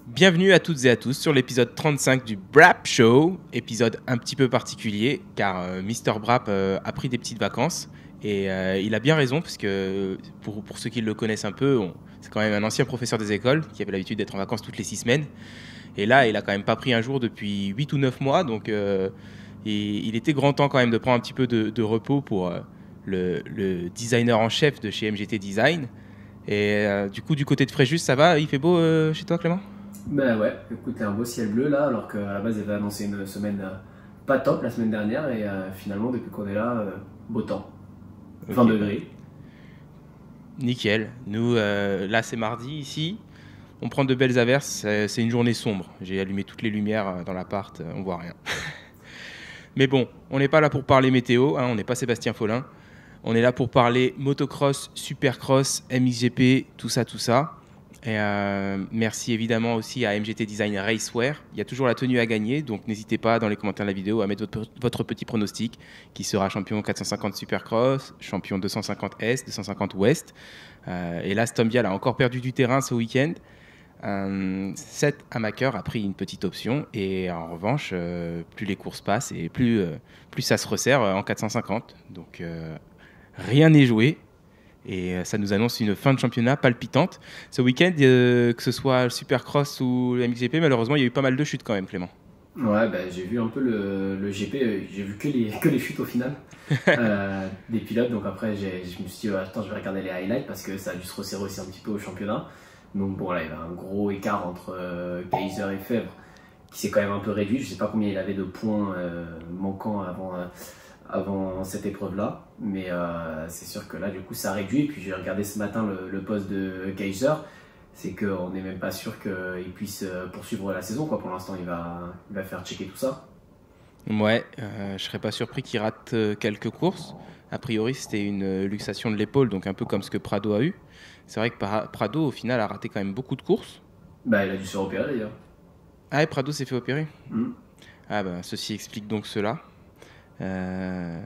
Bienvenue à toutes et à tous sur l'épisode 35 du Brap Show, épisode un petit peu particulier car Mister Brap a pris des petites vacances et il a bien raison parce que pour ceux qui le connaissent un peu, c'est quand même un ancien professeur des écoles qui avait l'habitude d'être en vacances toutes les 6 semaines et là il a quand même pas pris un jour depuis 8 ou 9 mois donc il était grand temps quand même de prendre un petit peu de repos pour le designer en chef de chez MGT Design et du coup du côté de Fréjus ça va, il fait beau chez toi Clément? Ben ouais, écoute, il y a un beau ciel bleu là, alors qu'à la base il avait annoncé une semaine pas top la semaine dernière, et finalement depuis qu'on est là, beau temps, 20 Ok, bah, degrés. nickel. Nous, là, c'est mardi ici. On prend de belles averses. C'est une journée sombre. J'ai allumé toutes les lumières dans l'appart. On voit rien. Mais bon, on n'est pas là pour parler météo. Hein, on n'est pas Sébastien Follin. On est là pour parler motocross, supercross, MXGP, tout ça, tout ça. Et merci évidemment aussi à MGT Design Racewear. Il y a toujours la tenue à gagner, donc n'hésitez pas dans les commentaires de la vidéo à mettre votre petit pronostic qui sera champion 450 Supercross, champion 250 Est, 250 Ouest. Et là, Stombial a encore perdu du terrain ce week-end. Seth Amaker a pris une petite option et en revanche, plus les courses passent et plus ça se resserre en 450. Donc rien n'est joué. Et ça nous annonce une fin de championnat palpitante. Ce week-end, que ce soit le Supercross ou le MXGP, malheureusement, il y a eu pas mal de chutes quand même, Clément. Ouais, ben, j'ai vu un peu le GP, j'ai vu que les chutes au final des pilotes, donc après je me suis dit, attends, je vais regarder les highlights parce que ça a dû se resserrer aussi un petit peu au championnat. Donc bon, là il y avait un gros écart entre Geyser et Fèvre qui s'est quand même un peu réduit. Je sais pas combien il avait de points manquants avant cette épreuve-là. Mais c'est sûr que là, du coup, ça réduit. Et puis j'ai regardé ce matin le post de Kaiser. C'est qu'on n'est même pas sûr qu'il puisse poursuivre la saison, quoi. Pour l'instant, il va faire checker tout ça. Ouais, je serais pas surpris qu'il rate quelques courses. A priori, c'était une luxation de l'épaule, donc un peu comme ce que Prado a eu. C'est vrai que Prado, au final, a raté quand même beaucoup de courses. Bah, il a dû se faire opérer d'ailleurs. Ah, et Prado s'est fait opérer. Mm. Ah, bah, ceci explique donc cela. Euh,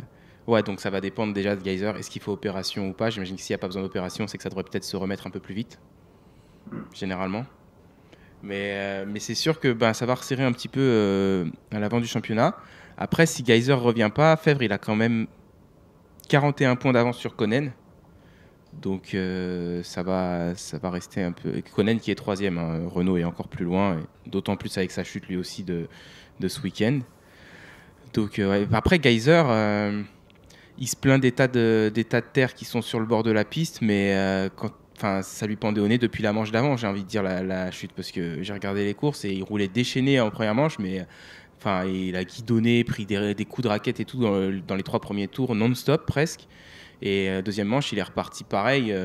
Ouais, donc ça va dépendre déjà de Geyser. Est-ce qu'il faut opération ou pas? J'imagine que s'il n'y a pas besoin d'opération, c'est que ça devrait peut-être se remettre un peu plus vite, généralement. Mais c'est sûr que ben, ça va resserrer un petit peu à l'avant du championnat. Après, si Geyser revient pas, Fèvre, il a quand même 41 points d'avance sur Konen. Donc ça va rester un peu. Konen qui est troisième, hein. Renault est encore plus loin, et d'autant plus avec sa chute lui aussi de ce week-end. Donc ouais. Après, Geyser, il se plaint des tas de terre qui sont sur le bord de la piste, mais enfin, ça lui pendait au nez depuis la manche d'avant, j'ai envie de dire, la chute, parce que j'ai regardé les courses et il roulait déchaîné en première manche, mais enfin, il a guidonné, pris des coups de raquette et tout dans les 3 premiers tours, non-stop presque. Et deuxième manche, il est reparti pareil,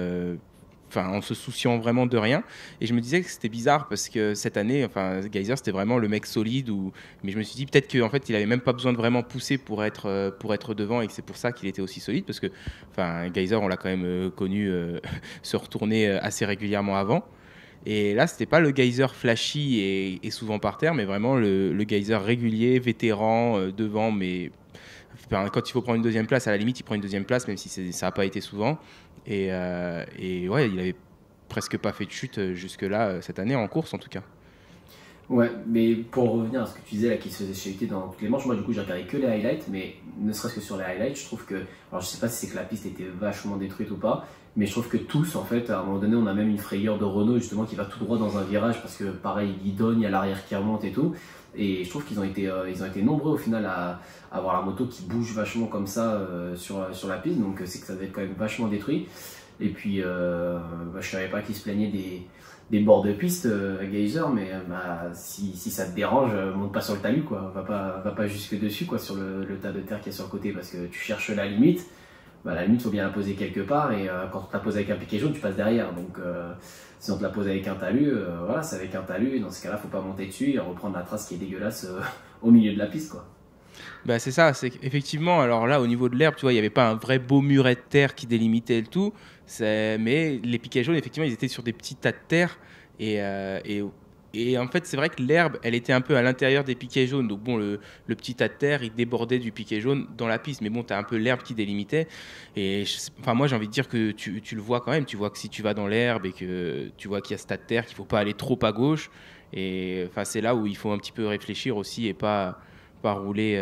enfin, en se souciant vraiment de rien. Et je me disais que c'était bizarre parce que cette année, enfin, Geyser, c'était vraiment le mec solide. Mais je me suis dit peut-être qu'en fait, il avait même pas besoin de vraiment pousser pour être devant et que c'est pour ça qu'il était aussi solide. Parce que, enfin, Geyser, on l'a quand même connu se retourner assez régulièrement avant. Et là, c'était pas le Geyser flashy et souvent par terre, mais vraiment le Geyser régulier, vétéran, devant, mais enfin, quand il faut prendre une deuxième place, à la limite, il prend une deuxième place, même si ça n'a pas été souvent. Et ouais, il avait presque pas fait de chute jusque-là, cette année, en course en tout cas. Ouais, mais pour revenir à ce que tu disais là, qui se faisait chuter dans toutes les manches, moi du coup j'ai regardé que les highlights, mais ne serait-ce que sur les highlights, je trouve que, alors je sais pas si c'est que la piste était vachement détruite ou pas, mais je trouve que tous en fait, à un moment donné, on a même une frayeur de Renault justement qui va tout droit dans un virage parce que pareil, il guidonne, il y a l'arrière qui remonte et tout, et je trouve ils ont été nombreux au final à avoir la moto qui bouge vachement comme ça sur la piste, donc c'est que ça devait être quand même vachement détruit. Et puis bah, je savais pas qu'ils se plaignaient des bords de piste à Geyser, mais bah, si ça te dérange, monte pas sur le talus, quoi. Va pas jusque dessus, quoi, sur le tas de terre qui est sur le côté, parce que tu cherches la limite. Bah, la limite, il faut bien la poser quelque part, et quand on te la pose avec un piquet jaune, tu passes derrière. Donc si on te la pose avec un talus, voilà, c'est avec un talus, et dans ce cas-là, faut pas monter dessus et reprendre la trace qui est dégueulasse au milieu de la piste, quoi. Bah, c'est ça, c'est effectivement, alors là, au niveau de l'herbe, tu vois, il n'y avait pas un vrai beau muret de terre qui délimitait le tout, mais les piquets jaunes, effectivement, ils étaient sur des petits tas de terre, et, Et en fait, c'est vrai que l'herbe, elle était un peu à l'intérieur des piquets jaunes. Donc bon, le petit tas de terre, il débordait du piquet jaune dans la piste. Mais bon, tu as un peu l'herbe qui délimitait. Et enfin, moi, j'ai envie de dire que tu le vois quand même. Tu vois que si tu vas dans l'herbe et que tu vois qu'il y a ce tas de terre, qu'il ne faut pas aller trop à gauche. Et enfin, c'est là où il faut un petit peu réfléchir aussi et pas rouler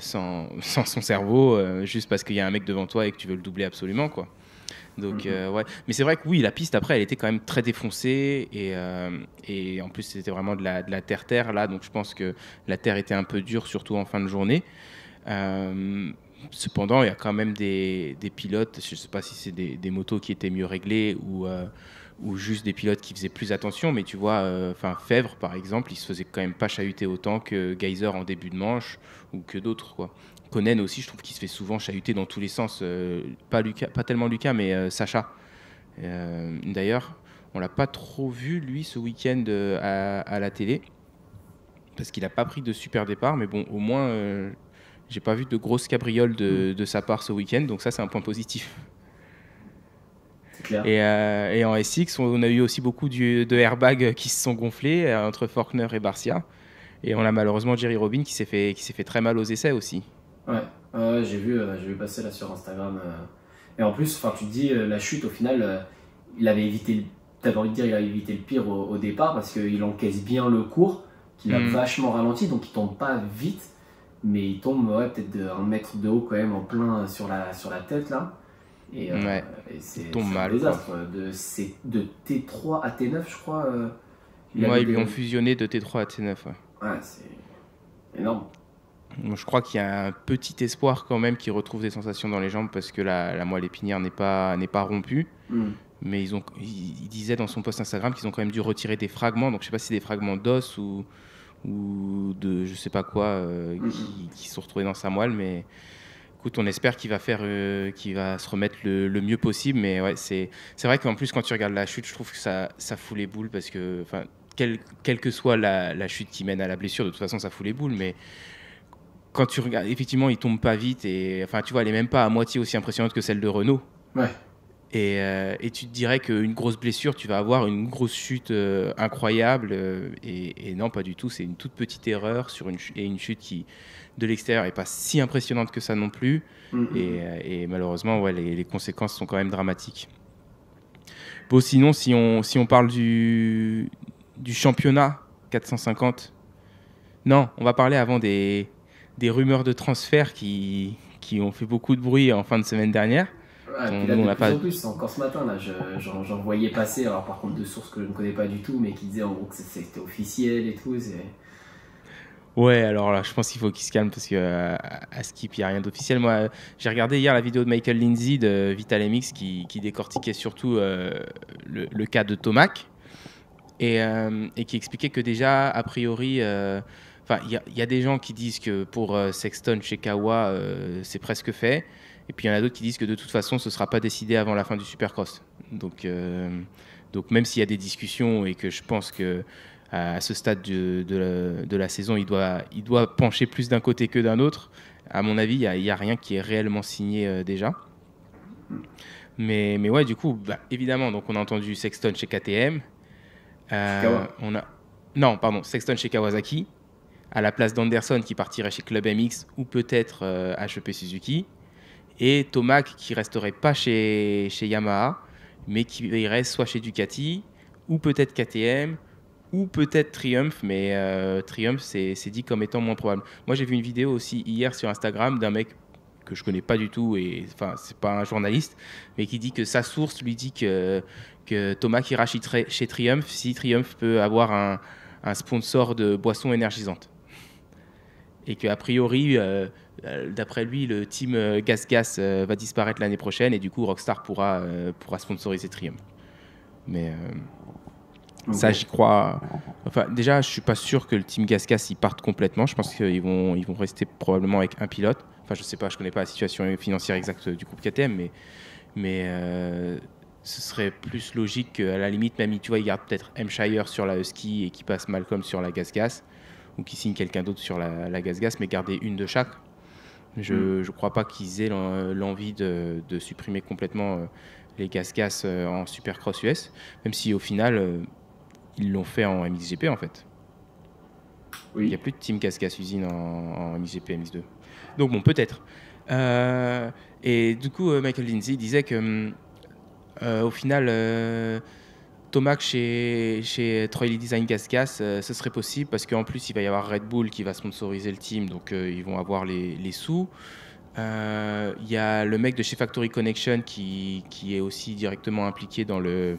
sans son cerveau juste parce qu'il y a un mec devant toi et que tu veux le doubler absolument, quoi. Donc, ouais. Mais c'est vrai que oui, la piste, après, elle était quand même très défoncée. Et en plus, c'était vraiment de la terre-terre, là. Donc, je pense que la terre était un peu dure, surtout en fin de journée. Cependant, il y a quand même des pilotes, je ne sais pas si c'est des motos qui étaient mieux réglées ou juste des pilotes qui faisaient plus attention. Mais tu vois, Fèvre, par exemple, il se faisait quand même pas chahuter autant que Geyser en début de manche ou que d'autres, quoi. Conan aussi, je trouve qu'il se fait souvent chahuter dans tous les sens. Pas Lucas, pas tellement Lucas, mais Sacha. D'ailleurs, on l'a pas trop vu lui ce week-end à la télé parce qu'il a pas pris de super départ. Mais bon, au moins, j'ai pas vu de grosses cabrioles de sa part ce week-end, donc ça c'est un point positif. C'est clair. Et en SX, on a eu aussi beaucoup de airbags qui se sont gonflés entre Faulkner et Barcia. Et on a malheureusement Jerry Robin qui s'est fait très mal aux essais aussi. Ouais, j'ai vu passer là sur Instagram. Et en plus, tu te dis, la chute, au final, il avait évité, t'avais envie de dire, il a évité le pire au départ parce qu'il encaisse bien le cours, qu'il a vachement ralenti, donc il tombe pas vite, mais il tombe peut-être de 1 mètre de haut quand même en plein sur la tête là. Et c'est un désastre. De T3 à T9, je crois. Ils lui ont fusionné de T3 à T9. Ouais, c'est énorme. Je crois qu'il y a un petit espoir quand même qu'il retrouve des sensations dans les jambes parce que la moelle épinière n'est pas rompue. Mais il disait dans son post Instagram qu'ils ont quand même dû retirer des fragments. Donc je sais pas si c'est des fragments d'os ou de je sais pas quoi qui sont retrouvés dans sa moelle. Mais écoute, on espère qu'il va se remettre le mieux possible. Mais ouais, c'est vrai qu'en plus quand tu regardes la chute, je trouve que ça fout les boules parce que quelle que soit la chute qui mène à la blessure, de toute façon ça fout les boules. Mais quand tu regardes, effectivement, il tombe pas vite et tu vois, elle est même pas à moitié aussi impressionnante que celle de Renault. Ouais. Et tu te dirais qu'une grosse blessure, tu vas avoir une grosse chute incroyable. Et non, pas du tout. C'est une toute petite erreur et une chute qui, de l'extérieur, est pas si impressionnante que ça non plus. Et malheureusement, ouais, les conséquences sont quand même dramatiques. Bon, sinon, si on parle du championnat 450, non, on va parler avant des rumeurs de transfert qui ont fait beaucoup de bruit en fin de semaine dernière. Ouais, puis là, de plus en plus, encore ce matin, là, j'en voyais passer, alors par contre de sources que je ne connais pas du tout, mais qui disaient en gros que c'était officiel et tout. Ouais, alors là, je pense qu'il faut qu'il se calme parce qu'à Skip, il n'y a rien d'officiel. Moi, j'ai regardé hier la vidéo de Michael Lindsay de Vital MX qui décortiquait surtout le cas de Tomac et qui expliquait que déjà, a priori, il y a des gens qui disent que pour Sexton chez Kawa, c'est presque fait. Et puis il y en a d'autres qui disent que de toute façon, ce ne sera pas décidé avant la fin du Supercross. Donc même s'il y a des discussions et que je pense que à ce stade de la saison, il doit pencher plus d'un côté que d'un autre, à mon avis, il n'y a rien qui est réellement signé déjà. Mais ouais, du coup, évidemment, donc on a entendu Sexton chez KTM. Sexton chez Kawasaki, à la place d'Anderson qui partirait chez Club MX ou peut-être HEP Suzuki. Et Tomac qui resterait pas chez Yamaha, mais qui irait soit chez Ducati, ou peut-être KTM, ou peut-être Triumph, mais Triumph c'est dit comme étant moins probable. Moi j'ai vu une vidéo aussi hier sur Instagram d'un mec que je connais pas du tout, et c'est pas un journaliste, mais qui dit que sa source lui dit que Tomac ira chez Triumph si Triumph peut avoir un sponsor de boissons énergisantes. Et qu'a priori, d'après lui, le team Gas va disparaître l'année prochaine et du coup Rockstar pourra sponsoriser Triumph. Mais ça, j'y crois. Déjà, je suis pas sûr que le team Gas y parte complètement. Je pense qu'ils vont rester probablement avec un pilote. Je sais pas, je connais pas la situation financière exacte du groupe KTM, mais ce serait plus logique qu'à la limite, même tu vois, ils gardent peut-être M. Shire sur la Husky et qui passe Malcolm sur la Gas. Ou qui signe quelqu'un d'autre sur la Gas, mais garder une de chaque. Je ne crois pas qu'ils aient l'envie de supprimer complètement les Gas en Supercross US, même si au final, ils l'ont fait en MXGP en fait. Oui. Il n'y a plus de Team Cascas Usine en MXGP, MX2. Donc bon, peut-être. Et du coup, Michael Lindsay disait que au final, Tomac chez Troy Design Cascas, ce serait possible parce qu'en plus, il va y avoir Red Bull qui va sponsoriser le team, donc ils vont avoir les sous. Il y a le mec de chez Factory Connection qui est aussi directement impliqué dans le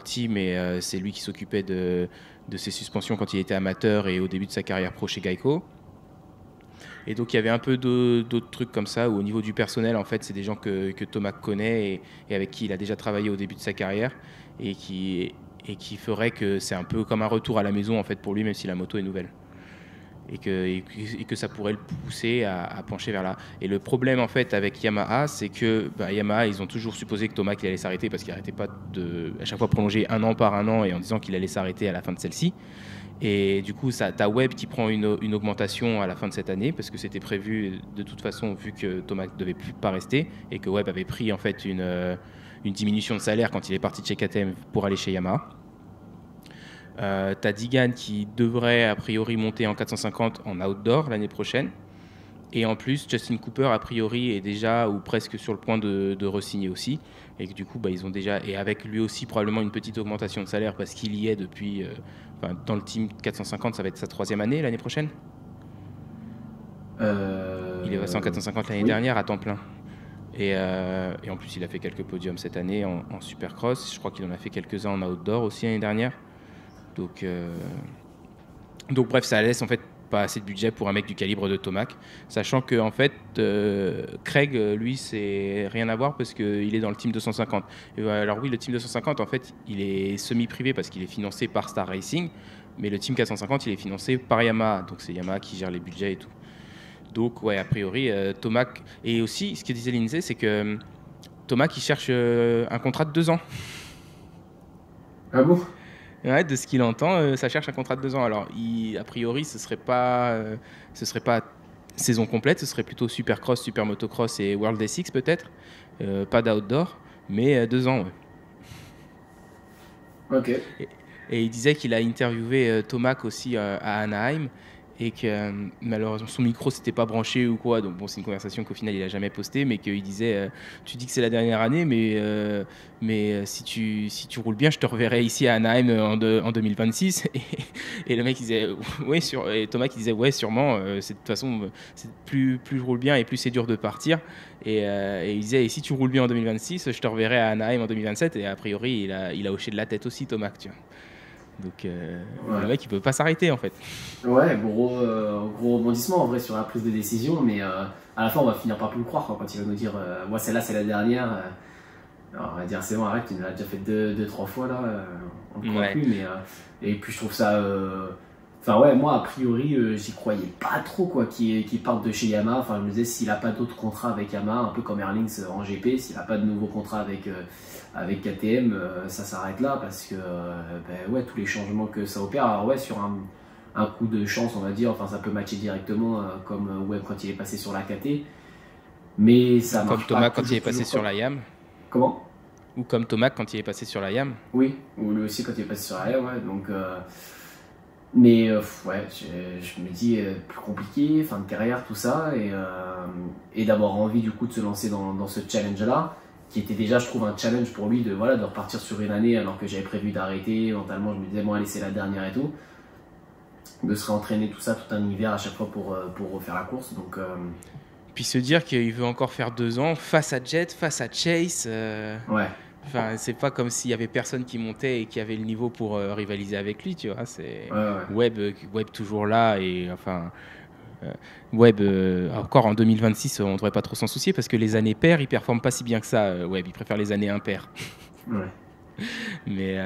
team et c'est lui qui s'occupait de ses suspensions quand il était amateur et au début de sa carrière pro chez Geico. Et donc il y avait un peu d'autres trucs comme ça où au niveau du personnel, en fait, c'est des gens que Tomac connaît et avec qui il a déjà travaillé au début de sa carrière et qui ferait que c'est un peu comme un retour à la maison en fait pour lui, même si la moto est nouvelle. Et que ça pourrait le pousser à pencher vers là. Et le problème en fait avec Yamaha, c'est que Yamaha, ils ont toujours supposé que Tomac il allait s'arrêter parce qu'il n'arrêtait pas de à chaque fois prolonger 1 an par 1 an et en disant qu'il allait s'arrêter à la fin de celle-ci. Et du coup, tu as Webb qui prend une augmentation à la fin de cette année parce que c'était prévu de toute façon vu que Tomac ne devait pas rester et que Webb avait pris en fait une diminution de salaire quand il est parti de chez KTM pour aller chez Yamaha. T'as Digan qui devrait a priori monter en 450 en outdoor l'année prochaine. Et en plus, Justin Cooper a priori est déjà ou presque sur le point de re-signer aussi. Et que du coup, ils ont déjà, et avec lui aussi probablement une petite augmentation de salaire parce qu'il y est depuis, dans le team 450, ça va être sa 3e année l'année prochaine. Il est passé en 450 l'année dernière à temps plein. Et en plus, il a fait quelques podiums cette année en Supercross. Je crois qu'il en a fait quelques-uns en outdoor aussi l'année dernière. Donc bref, ça laisse en fait pas assez de budget pour un mec du calibre de Tomac, sachant que en fait Craig lui c'est rien à voir parce qu'il est dans le team 250. Et alors oui, le team 250 en fait il est semi-privé parce qu'il est financé par Star Racing, mais le team 450 il est financé par Yamaha, donc c'est Yamaha qui gère les budgets et tout. Donc ouais, a priori Tomac, et aussi ce que disait Lindsay, c'est que Tomac il cherche un contrat de 2 ans. Ah bon? Ouais, de ce qu'il entend, ça cherche un contrat de 2 ans. Alors, a priori, ce serait pas saison complète, ce serait plutôt Supercross, Super Motocross et World SX peut-être, pas d'outdoor, mais 2 ans. Ouais. Ok. Et il disait qu'il a interviewé Tomac aussi à Anaheim et que malheureusement son micro s'était pas branché ou quoi, donc bon, c'est une conversation qu'au final il a jamais postée, mais qu'il disait tu dis que c'est la dernière année, mais si tu roules bien, je te reverrai ici à Anaheim en 2026. Et le mec il disait ouais, et Thomas qui disait ouais, sûrement, c'est de toute façon plus je roule bien et plus c'est dur de partir, et il disait et si tu roules bien en 2026, je te reverrai à Anaheim en 2027, et a priori il a hoché de la tête aussi Thomas, tu vois. Donc le mec il peut pas s'arrêter en fait. Ouais, gros rebondissement en vrai sur la prise de décision, mais à la fin on va finir par plus le croire quand il va nous dire moi celle-là c'est la dernière. Alors on va dire c'est bon, arrête, tu nous l'as déjà fait 2-3 fois là, on ne croit plus, mais et puis je trouve ça enfin ouais, moi a priori j'y croyais pas trop quoi qu'il parte de chez Yamaha. Enfin je me disais, s'il a pas d'autres contrats avec Yamaha, un peu comme Erlings en GP, s'il a pas de nouveaux contrats avec KTM, ça s'arrête là parce que ouais, tous les changements que ça opère, alors ouais, sur un coup de chance on va dire, enfin ça peut matcher directement comme Webb quand il est passé sur la KT, mais ça marche comme Thomas quand il est passé sur la YAM. Comment? Ou comme Thomas quand il est passé sur la YAM. Oui, ou lui aussi quand il est passé sur la YAM, ouais, donc mais ouais, je me dis plus compliqué, fin de carrière, tout ça, et d'avoir envie du coup de se lancer dans ce challenge là, qui était déjà, je trouve, un challenge pour lui de repartir sur une année alors que j'avais prévu d'arrêter. Mentalement je me disais bon allez, c'est la dernière et tout, de se réentraîner tout ça tout un hiver à chaque fois pour refaire la course, donc puis se dire qu'il veut encore faire 2 ans face à Jet, face à Chase, ouais. Enfin, c'est pas comme s'il y avait personne qui montait et qui avait le niveau pour rivaliser avec lui, tu vois. C'est ouais. Webb toujours là, et enfin Webb encore en 2026, on devrait pas trop s'en soucier parce que les années paires, il performe pas si bien que ça. Webb, il préfère les années impaires. Ouais. Mais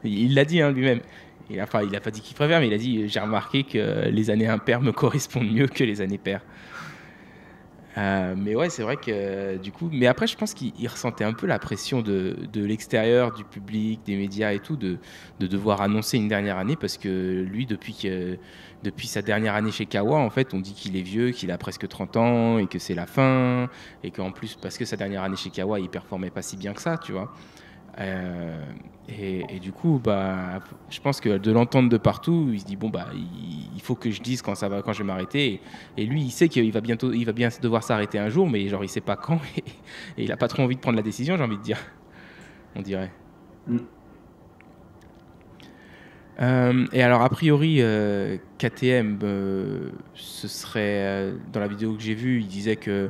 il l'a dit lui-même. Il a pas dit qu'il préfère, mais il a dit j'ai remarqué que les années impaires me correspondent mieux que les années paires. Mais ouais, c'est vrai que du coup, mais après je pense qu'il ressentait un peu la pression de l'extérieur, du public, des médias et tout, de devoir annoncer une dernière année, parce que lui, depuis sa dernière année chez Kawa, en fait, on dit qu'il est vieux, qu'il a presque 30 ans et que c'est la fin, et qu'en plus, parce que sa dernière année chez Kawa, il performait pas si bien que ça, tu vois. Et du coup, bah, je pense que de l'entendre de partout, il se dit bon bah il faut que je dise quand ça va, quand je vais m'arrêter. Et lui, il sait qu'il va bientôt, il va bien devoir s'arrêter un jour, mais genre il sait pas quand et il a pas trop envie de prendre la décision, j'ai envie de dire. On dirait. Mm. Et alors a priori, KTM, ce serait dans la vidéo que j'ai vue, il disait que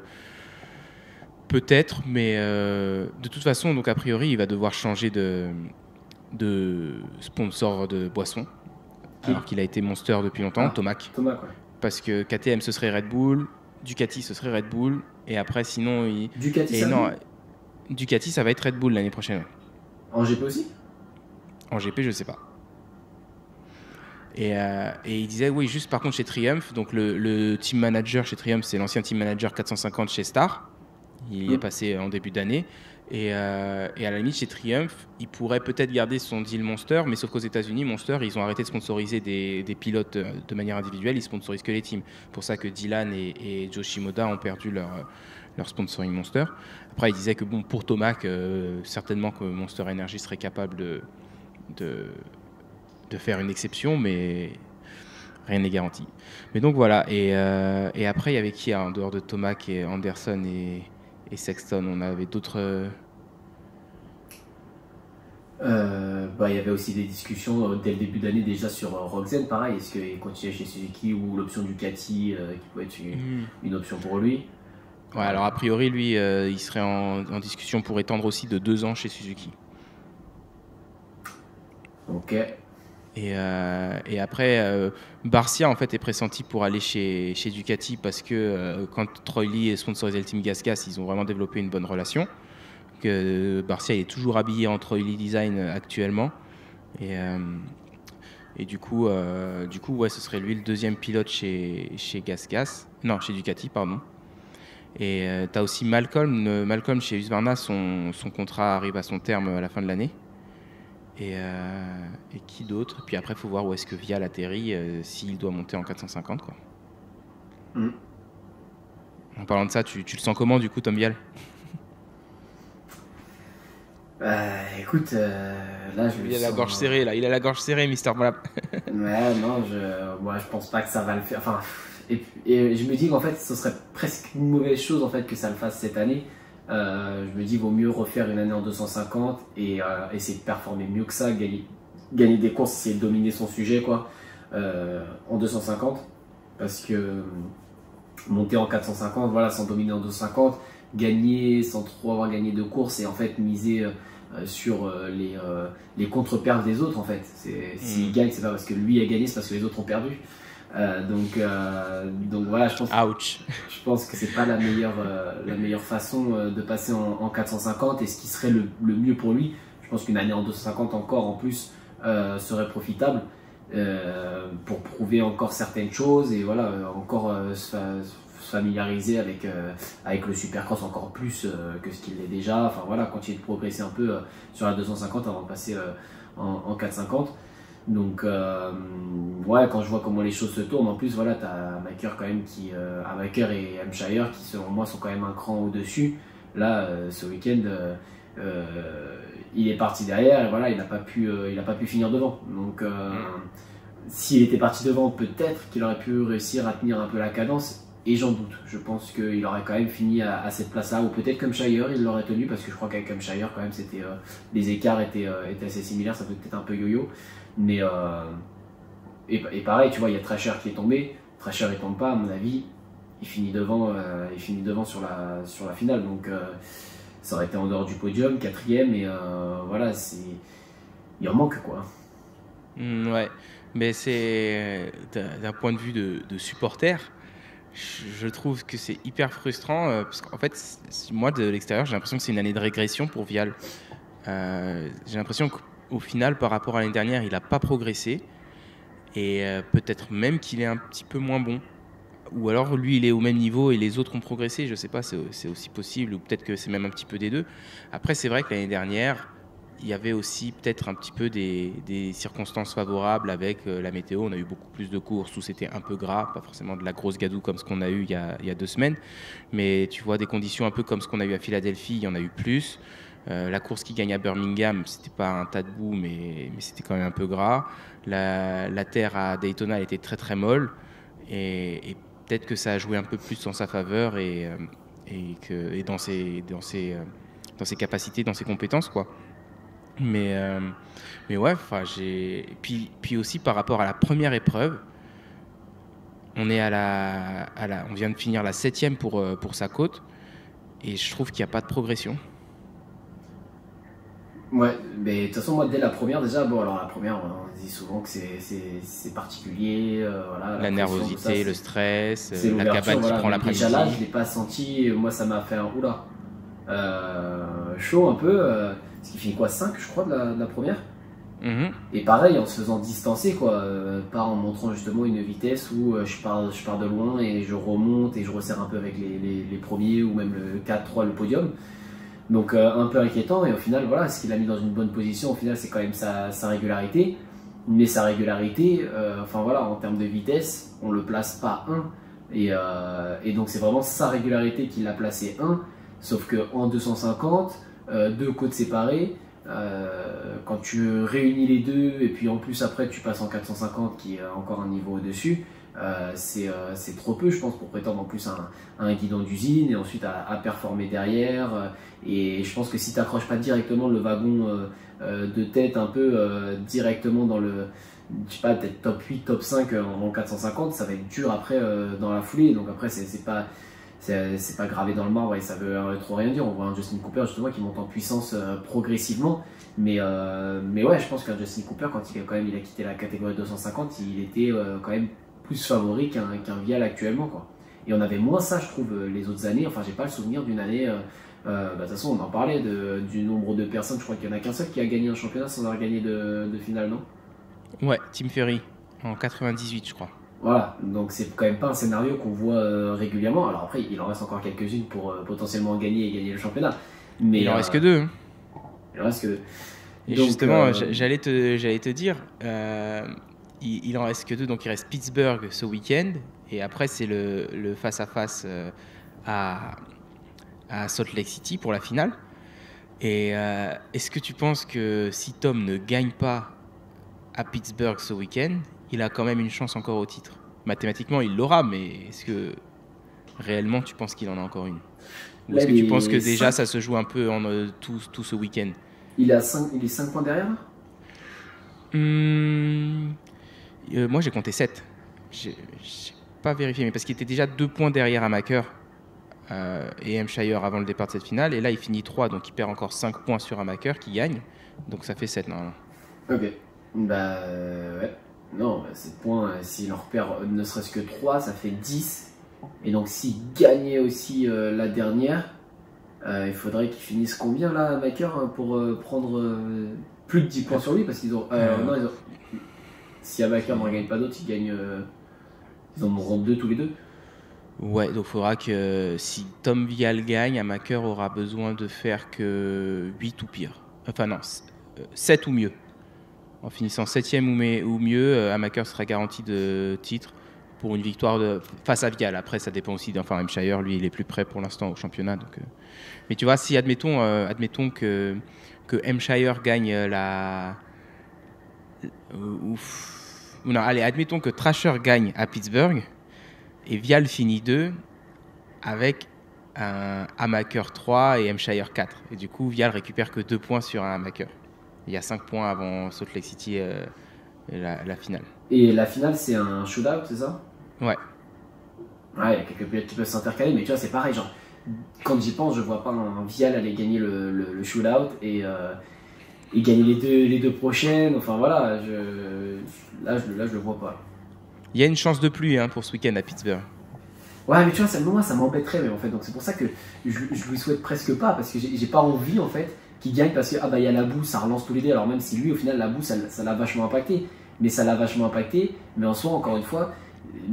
peut-être, mais de toute façon, donc a priori, il va devoir changer de sponsor de boisson, alors qu'il a été Monster depuis longtemps, Tomac. Tomac, ouais. Parce que KTM, ce serait Red Bull, Ducati, ce serait Red Bull, et après, sinon... Ducati, Ducati, ça va être Red Bull l'année prochaine. En GP aussi? En GP, je sais pas. Et il disait, oui, juste par contre chez Triumph, donc le team manager chez Triumph, c'est l'ancien team manager 450 chez Star. Il est passé en début d'année. Et à la limite, chez Triumph, il pourrait peut-être garder son deal Monster, mais sauf qu'aux États-Unis, Monster, ils ont arrêté de sponsoriser des pilotes de manière individuelle, ils sponsorisent que les teams. C'est pour ça que Dylan et Joe Shimoda ont perdu leur sponsoring Monster. Après, il disait que bon, pour Tomac, certainement que Monster Energy serait capable de faire une exception, mais rien n'est garanti. Mais donc voilà. Et après, il y avait qui en dehors de Tomac et Anderson et Sexton, on avait d'autres. Il y avait aussi des discussions dès le début d'année déjà sur Rokzen, pareil, est-ce qu'il continuait chez Suzuki ou l'option Ducati qui pouvait être une option pour lui. Ouais, alors a priori, lui, il serait en discussion pour étendre aussi de 2 ans chez Suzuki. Ok. Et après, Barcia en fait est pressenti pour aller chez Ducati parce que quand Troy Lee sponsorisé le team GasGas, ils ont vraiment développé une bonne relation. Que Barcia est toujours habillé en Troy Lee design actuellement. Et du coup, ouais, ce serait lui le deuxième pilote chez GasGas. Non, chez Ducati, pardon. Et tu as aussi Malcolm chez Husqvarna, son contrat arrive à son terme à la fin de l'année. Et qui d'autre? Puis après, il faut voir où est-ce que Vial atterrit, s'il doit monter en 450. Quoi. En parlant de ça, tu le sens comment du coup, Tom Vial? Écoute, là je il a la gorge serrée, là. Il a la gorge serrée, Mister Blab. Ouais, non, moi je pense pas que ça va le faire. Enfin, et je me dis qu'en fait, ce serait presque une mauvaise chose en fait que ça le fasse cette année. Je me dis, vaut mieux refaire une année en 250 et essayer de performer mieux que ça, gagner des courses, essayer de dominer son sujet quoi, en 250. Parce que monter en 450, voilà, sans dominer en 250, gagner sans trop avoir gagné de courses et en fait miser sur les contre-perfs des autres en fait. S'il gagne, c'est pas parce que lui a gagné, c'est parce que les autres ont perdu. Donc voilà, je pense que c'est pas la meilleure façon de passer en 450 et ce qui serait le mieux pour lui. Je pense qu'une année en 250 encore en plus serait profitable pour prouver encore certaines choses et voilà, encore se familiariser avec le Supercross encore plus que ce qu'il est déjà. Enfin voilà, continuer de progresser un peu sur la 250 avant de passer en 450. Donc ouais, quand je vois comment les choses se tournent, en plus voilà, t'as Maker quand même Maker et Hampshire qui selon moi sont quand même un cran au-dessus. Là, ce week-end, il est parti derrière et voilà, il n'a pas pu finir devant. Donc s'il était parti devant, peut-être qu'il aurait pu réussir à tenir un peu la cadence. Et j'en doute. Je pense qu'il aurait quand même fini à cette place-là, ou peut-être comme Shire, il l'aurait tenu, parce que je crois qu'avec Shire, quand même, les écarts étaient assez similaires, ça peut être un peu yo-yo. Mais et pareil, tu vois, il y a Thrasher qui est tombé. Thrasher il tombe pas, à mon avis, il finit devant sur la finale. Donc ça aurait été en dehors du podium, 4ème, et voilà, il en manque quoi. Ouais, mais c'est d'un point de vue de supporter. Je trouve que c'est hyper frustrant parce qu'en fait, moi de l'extérieur, j'ai l'impression que c'est une année de régression pour Vial. J'ai l'impression qu'au final, par rapport à l'année dernière, il n'a pas progressé et peut-être même qu'il est un petit peu moins bon. Ou alors lui, il est au même niveau et les autres ont progressé. Je ne sais pas, c'est aussi possible ou peut-être que c'est même un petit peu des deux. Après, c'est vrai que l'année dernière, il y avait aussi peut-être un petit peu des circonstances favorables avec la météo. On a eu beaucoup plus de courses où c'était un peu gras, pas forcément de la grosse gadoue comme ce qu'on a eu il y a 2 semaines. Mais tu vois, des conditions un peu comme ce qu'on a eu à Philadelphie, il y en a eu plus. La course qu'il gagne à Birmingham, c'était pas un tas de boue, mais c'était quand même un peu gras. La terre à Daytona, elle était très très molle. Et peut-être que ça a joué un peu plus en sa faveur et dans ses capacités, dans ses compétences, quoi. Mais ouais, puis aussi par rapport à la première épreuve, on est on vient de finir la 7e pour sa côte, et je trouve qu'il n'y a pas de progression. Ouais, mais de toute façon, moi, dès la première, déjà, bon, alors la première, on dit souvent que c'est particulier, voilà. La nervosité, le stress, la cabane voilà, qui prend l'après-midi. Déjà là, je ne l'ai pas senti, moi, ça m'a fait un oula. Chaud un peu, ce qui finit quoi, 5, je crois, de la première. Et pareil, en se faisant distancer, quoi, pas en montrant justement une vitesse où je pars de loin et je remonte et je resserre un peu avec les premiers ou même le 4-3, le podium. Donc un peu inquiétant, et au final, voilà, ce qu'il a mis dans une bonne position, au final, c'est quand même sa régularité. Mais sa régularité, enfin voilà, en termes de vitesse, on le place pas 1. Et donc c'est vraiment sa régularité qui l'a placé 1. Sauf qu'en 250, deux côtes séparées, quand tu réunis les deux, et puis en plus après tu passes en 450 qui est encore un niveau au-dessus, c'est trop peu, je pense, pour prétendre en plus à un guidon d'usine et ensuite à performer derrière. Et je pense que si tu n'accroches pas directement le wagon de tête un peu directement dans le, je sais pas, peut-être top 8, top 5 en 450, ça va être dur après dans la foulée. Donc après, c'est pas gravé dans le marbre et ça veut trop rien dire. On voit un Justin Cooper justement qui monte en puissance progressivement. Mais ouais, je pense qu'un Justin Cooper, quand il a quitté la catégorie 250, il était quand même plus favori qu'un Vial actuellement, quoi. Et on avait moins ça, je trouve, les autres années. Enfin, j'ai pas le souvenir d'une année. De toute façon, on en parlait du nombre de personnes. Je crois qu'il y en a qu'un seul qui a gagné un championnat sans avoir gagné de finale, non? Ouais, Tim Ferry, en 98, je crois. Voilà, donc c'est quand même pas un scénario qu'on voit régulièrement. Alors après, il en reste encore quelques-unes pour potentiellement gagner et gagner le championnat. Mais il en reste que 2. Hein. Il en reste que 2. Et donc, justement, j'allais te dire, il en reste que 2, donc il reste Pittsburgh ce week-end, et après c'est le face-à-face à Salt Lake City pour la finale. Et est-ce que tu penses que si Tom ne gagne pas à Pittsburgh ce week-end, il a quand même une chance encore au titre? Mathématiquement, il l'aura, mais est-ce que réellement tu penses qu'il en a encore une? Ou est-ce que tu penses que déjà ça se joue un peu en tout ce week-end? Il est 5 points derrière? Moi j'ai compté 7. J'ai pas vérifié, mais parce qu'il était déjà 2 points derrière Amaker et Hampshire avant le départ de cette finale, et là il finit 3, donc il perd encore 5 points sur Amaker qui gagne, donc ça fait 7 normalement. Ok, bah ouais, non, 7 points, s'il en repère ne serait-ce que 3, ça fait 10, et donc s'il gagnait aussi la dernière, il faudrait qu'il finisse combien là, Amaker, pour prendre plus de 10 points sur lui, parce qu'ils ont... si Amaker n'en gagne pas d'autres, ils en auront 2 tous les deux. Ouais, donc il faudra que si Tom Vial gagne, Amaker aura besoin de faire que 8 ou pire. Enfin non, 7 ou mieux. En finissant 7e ou mieux, Amaker sera garanti de titre pour une victoire face à Vial. Après, ça dépend aussi d'enfin Hampshire, lui il est plus prêt pour l'instant au championnat. Donc, mais tu vois, si admettons que Hampshire gagne admettons que Thrasher gagne à Pittsburgh, et Vial finit 2 avec un Amaker 3 et Hampshire 4. Et du coup, Vial récupère que 2 points sur un Amaker. Il y a 5 points avant Salt Lake City, la finale. Et la finale, c'est un shootout, c'est ça? Ouais. Ouais, il y a quelques pilotes qui peuvent s'intercaler, mais tu vois, c'est pareil. Genre, quand j'y pense, je vois pas un Vial aller gagner le shootout et gagner les deux prochaines. Enfin voilà, là, je le vois pas. Il y a une chance de pluie pour ce week-end à Pittsburgh. Ouais, mais tu vois, moi, ça m'embêterait, mais en fait, donc c'est pour ça que je lui souhaite presque pas, parce que j'ai pas envie, en fait, qu'il gagne, parce que il y a la boue, ça relance tous les dés, alors même si lui, au final, la boue, ça l'a vachement impacté, mais en soi, encore une fois,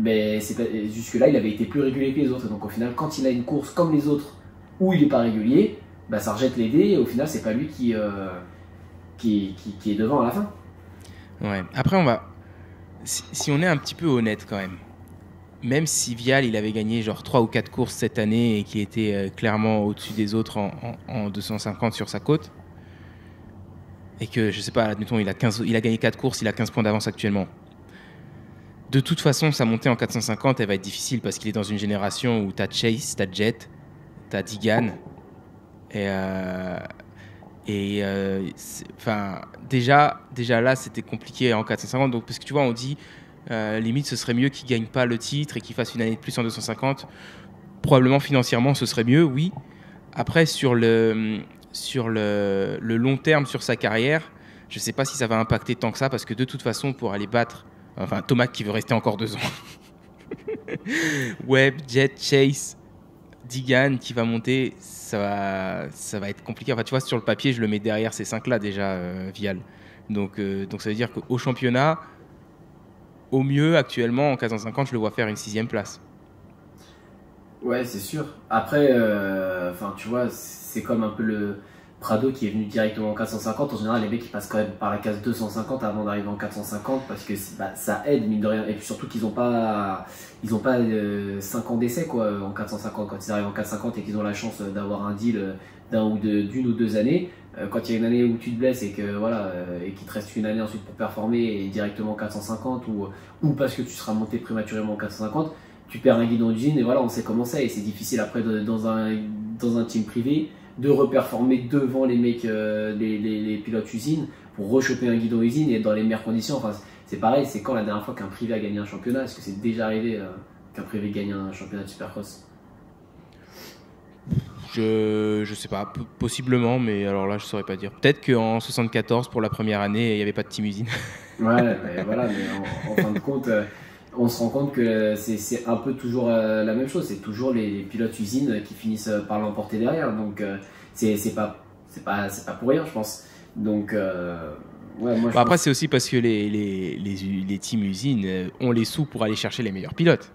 jusque-là, il avait été plus régulier que les autres, donc au final, quand il a une course comme les autres, où il est pas régulier, ça rejette les dés, et au final, c'est pas lui qui est devant à la fin. Ouais, après, si on est un petit peu honnête quand même, même si Vial il avait gagné genre 3 ou 4 courses cette année et qu'il était clairement au-dessus des autres en 250 sur sa côte, et que je sais pas, admettons, il a gagné 4 courses, il a 15 points d'avance actuellement. De toute façon, sa montée en 450, elle va être difficile parce qu'il est dans une génération où t'as Chase, t'as Jet, t'as Digan. Enfin, déjà là, c'était compliqué en 450. Donc, parce que tu vois, on dit limite, ce serait mieux qu'il gagne pas le titre et qu'il fasse une année de plus en 250. Probablement financièrement, ce serait mieux, oui. Après, sur le long terme, sur sa carrière, je sais pas si ça va impacter tant que ça parce que de toute façon, pour aller battre, enfin, Tomac qui veut rester encore 2 ans, Webb, Jet, Chase, Digan qui va monter, ça va être compliqué. Enfin, tu vois, sur le papier, je le mets derrière ces 5-là déjà, Vial. Donc ça veut dire qu'au championnat, au mieux, actuellement, en 450, je le vois faire une 6e place. Ouais, c'est sûr. Après, tu vois, c'est comme un peu le Prado qui est venu directement en 450. En général, les mecs ils passent quand même par la case 250 avant d'arriver en 450 parce que ça aide, mine de rien. Et puis surtout qu'ils n'ont pas, 5 ans d'essai quoi, en 450. Quand ils arrivent en 450 et qu'ils ont la chance d'avoir un deal d'une ou deux années, quand il y a une année où tu te blesses et que voilà, et qu'il te reste une année ensuite pour performer et directement en 450 ou parce que tu seras monté prématurément en 450, tu perds un guidon d'usine et voilà, on sait comment c'est. Et c'est difficile après dans un team privé de reperformer devant les mecs, les pilotes usines pour rechoper un guidon usine et être dans les meilleures conditions. Enfin, c'est pareil, c'est quand la dernière fois qu'un privé a gagné un championnat? Est-ce que c'est déjà arrivé qu'un privé gagne un championnat de supercross? Je sais pas, possiblement, mais alors là, je saurais pas dire. Peut-être qu'en 74, pour la première année, il n'y avait pas de team usine. Ouais, mais voilà, mais en fin de compte, on se rend compte que c'est un peu toujours la même chose. C'est toujours les pilotes usines qui finissent par l'emporter derrière. Donc, c'est pas pour rien, je pense. Donc, ouais, moi, Après, c'est aussi parce que les teams usines ont les sous pour aller chercher les meilleurs pilotes.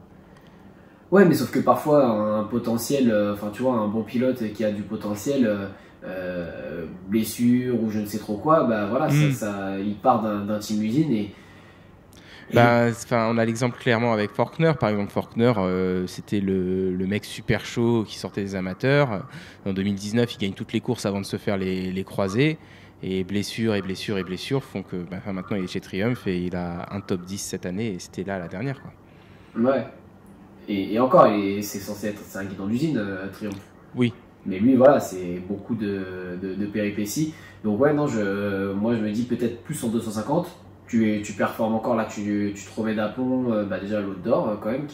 Ouais, mais sauf que parfois, un potentiel, tu vois, un bon pilote qui a du potentiel, blessure ou je ne sais trop quoi, bah voilà, il part d'un team usine et on a l'exemple clairement avec Faulkner. Par exemple, Faulkner, c'était le mec super chaud qui sortait des amateurs. En 2019, il gagne toutes les courses avant de se faire les croisés. Et blessures font que maintenant il est chez Triumph et il a un top 10 cette année et c'était là la dernière, quoi. Ouais. Et encore, c'est censé être un guidon d'usine, Triumph. Oui. Mais lui, voilà, c'est beaucoup de péripéties. Donc ouais, non, moi je me dis peut-être plus en 250. Tu performes encore là, tu te remets d'aplomb. Déjà l'autre d'or quand même,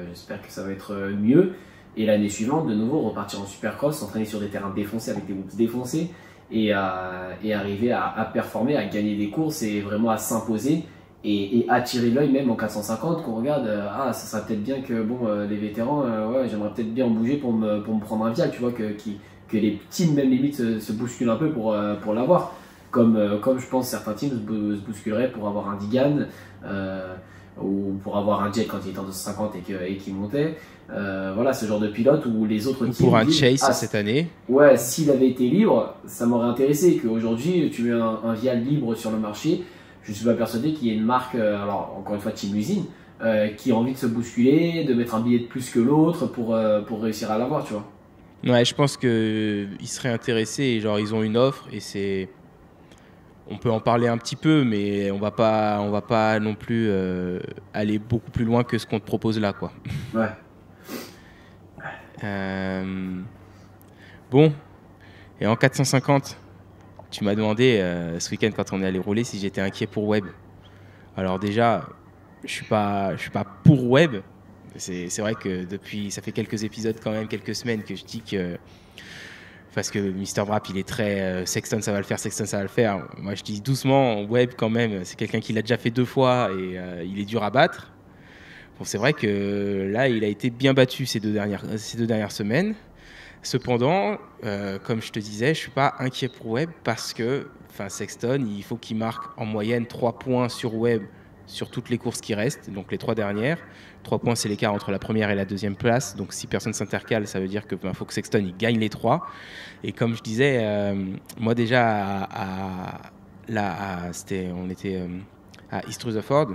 j'espère que ça va être mieux. Et l'année suivante, de nouveau, repartir en supercross, s'entraîner sur des terrains défoncés avec des whoops défoncés et arriver à performer, à gagner des courses et vraiment à s'imposer. Et attirer l'œil même en 450 qu'on regarde, ça serait peut-être bien que les vétérans, ouais, j'aimerais peut-être bien en bouger pour me prendre un Vial, tu vois, que les teams même limite se bousculent un peu pour l'avoir, comme je pense certains teams se bousculeraient pour avoir un Digan ou pour avoir un Jet quand il était en 250 et qui montait, voilà, ce genre de pilote où les autres teams pour un disent, Chase cette année, ouais, s'il avait été libre ça m'aurait intéressé, qu'aujourd'hui tu mets un Vial libre sur le marché. Je ne suis pas persuadé qu'il y ait une marque, alors encore une fois Team Usine, qui a envie de se bousculer, de mettre un billet de plus que l'autre pour réussir à l'avoir, tu vois. Ouais, je pense qu'ils seraient intéressés et genre ils ont une offre et on peut en parler un petit peu, mais on va pas non plus aller beaucoup plus loin que ce qu'on te propose là, quoi. Ouais. Bon, et en 450, tu m'as demandé ce week-end quand on est allé rouler si j'étais inquiet pour Webb. Alors déjà, je suis pas pour Webb. C'est vrai que depuis, ça fait quelques épisodes quand même, quelques semaines que je dis que parce que Mr. Wrap il est très Sexton ça va le faire. Moi je dis doucement, Webb quand même, c'est quelqu'un qui l'a déjà fait 2 fois et il est dur à battre. Bon, c'est vrai que là il a été bien battu ces deux dernières semaines. Cependant, comme je te disais, je suis pas inquiet pour Webb parce que Sexton, il faut qu'il marque en moyenne 3 points sur Webb sur toutes les courses qui restent, donc les 3 dernières. 3 points, c'est l'écart entre la première et la deuxième place. Donc si personne s'intercale, ça veut dire que faut que Sexton il gagne les 3. Et comme je disais, moi déjà, on était à East Rutherford.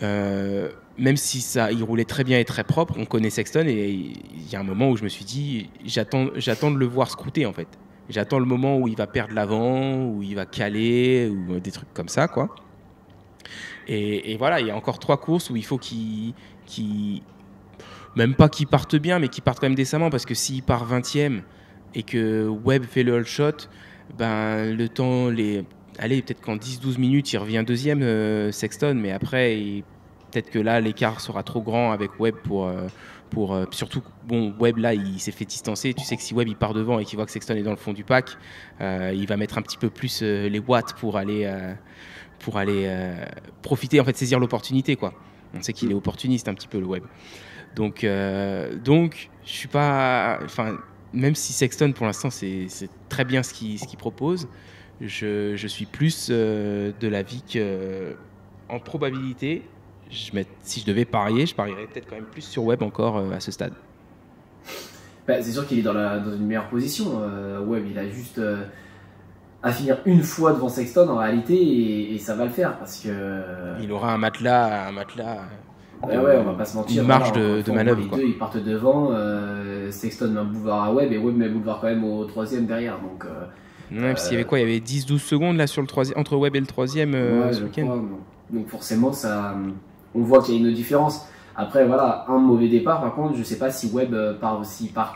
même si il roulait très bien et très propre, on connaît Sexton et il y a un moment où je me suis dit, j'attends de le voir scrouter en fait. J'attends le moment où il va perdre l'avant, où il va caler, ou des trucs comme ça, quoi. Et voilà, il y a encore 3 courses où il faut même pas qu'il parte bien, mais qu'il parte quand même décemment, parce que s'il part 20e et que Webb fait le all shot, ben, le temps, allez, peut-être qu'en 10-12 minutes, il revient deuxième, Sexton, mais après, peut-être que là, l'écart sera trop grand avec Webb surtout, bon, Webb, là, il s'est fait distancer. Tu sais que si Webb, il part devant et qu'il voit que Sexton est dans le fond du pack, il va mettre un petit peu plus les watts pour aller profiter, en fait, saisir l'opportunité, quoi. On sait qu'il est opportuniste un petit peu, le Webb. Donc, je suis pas... Enfin, même si Sexton, pour l'instant, c'est très bien ce qu'il propose, je suis plus de l'avis qu'en probabilité, si je devais parier, je parierais peut-être quand même plus sur Webb encore à ce stade. Bah, c'est sûr qu'il est dans une meilleure position. Webb, il a juste à finir une fois devant Sexton en réalité, et ça va le faire parce que... Il aura un matelas ouais, on va pas se mentir. Une marge de manœuvre. Les deux, ils partent devant. Sexton met un boulevard à Webb et Webb met un boulevard quand même au troisième derrière. Donc, non, parce qu'il y avait quoi? Il y avait 10-12 secondes là, sur le troisième, entre Webb et le troisième ce week-end. Donc forcément, on voit qu'il y a une différence. Après, voilà, un mauvais départ. Par contre, je sais pas si Webb part